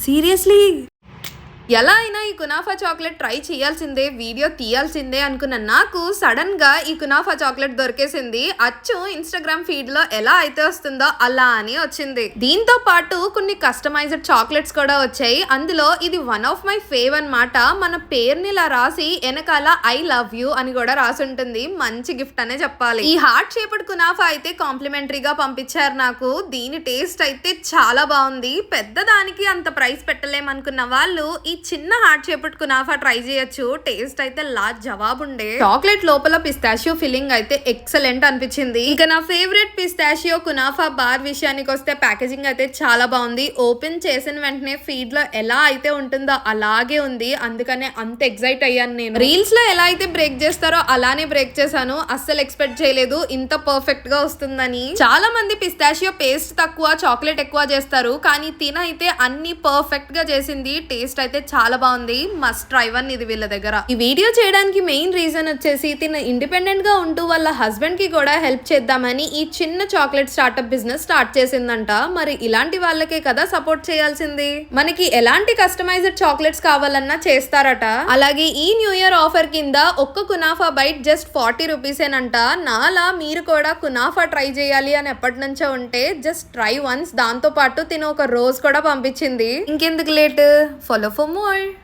Seriously ఎలా అయినా ఈ కునాఫా చాక్లెట్ ట్రై చేయాల్సిందే, వీడియో తీయాల్సిందే అనుకున్న నాకు సడన్ గా ఈ కునాఫా చాక్లెట్ దొరికేసింది. అచ్చు ఇన్స్టాగ్రామ్ ఫీడ్ లో ఎలా అయితే వస్తుందో అలా అని వచ్చింది. దీంతో పాటు కొన్ని కస్టమైజ్డ్ చాక్లెట్స్ కూడా వచ్చాయి. అందులో ఇది వన్ ఆఫ్ మై ఫేవ్ అన్నమాట. మన పేరుని ఇలా రాసి వెనకాల ఐ లవ్ యూ అని కూడా రాసి ఉంటుంది. మంచి గిఫ్ట్ అనే చెప్పాలి. ఈ హార్ట్ షేప్డ్ కునాఫా అయితే కాంప్లిమెంటరీగా పంపించారు నాకు. దీని టేస్ట్ అయితే చాలా బాగుంది. పెద్దదానికి అంత ప్రైస్ పెట్టలేమనుకున్న వాళ్ళు ఈ చిన్న హార్ట్ షేప్డ్ కునాఫా ట్రై చేయొచ్చు. టేస్ట్ అయితే లా జవాబు ఉండే. చాక్లెట్ లోపల పిస్తాషియో ఫిల్లింగ్ అయితే ఎక్సలెంట్ అనిపించింది. ఇక నా ఫేవరెట్ పిస్తాషియో కునాఫా బార్ విషయానికి వస్తే ప్యాకేజింగ్ అయితే చాలా బాగుంది. ఓపెన్ చేసిన వెంటనే ఫీడ్ లో ఎలా అయితే ఉంటుందో అలాగే ఉంది. అందుకనే అంత ఎక్సైట్ అయ్యాను నేను. రీల్స్ లో ఎలా అయితే బ్రేక్ చేస్తారో అలానే బ్రేక్ చేశాను. అస్సలు ఎక్స్పెక్ట్ చేయలేదు ఇంత పర్ఫెక్ట్ గా వస్తుందని. చాలా మంది పిస్తాషియో పేస్ట్ తక్కువ చాక్లెట్ ఎక్కువ చేస్తారు, కానీ తిన అయితే అన్ని పర్ఫెక్ట్ గా చేసింది. టేస్ట్ అయితే చాలా బాగుంది. మస్ట్ ట్రై వన్ ఇది వీళ్ళ దగ్గర. ఈ వీడియో చేయడానికి మెయిన్ రీజన్ వచ్చేసి తిన ఇండిపెండెంట్ గా ఉంటూ వాళ్ళ హస్బెండ్ కి కూడా హెల్ప్ చేద్దామని ఈ చిన్న చాక్లెట్ స్టార్ట్అప్ బిజినెస్ స్టార్ట్ చేసిందంట. మరి ఇలాంటి వాళ్ళకే కదా సపోర్ట్ చేయాల్సింది. మనకి ఎలాంటి కస్టమైజ్డ్ చాక్లెట్స్ కావాలన్నా చేస్తారట. అలాగే ఈ న్యూ ఇయర్ ఆఫర్ కింద ఒక్క కునాఫా బైట్ జస్ట్ 40 రూపీసేనంట. నాలా మీరు కూడా కునాఫా ట్రై చేయాలి అని ఎప్పటి నుంచో ఉంటే జస్ట్ ట్రై వన్స్. దాంతో పాటు తిన ఒక రోజ్ కూడా పంపించింది. ఇంకెందుకు లేట్, ఫాలో ఫర్ more.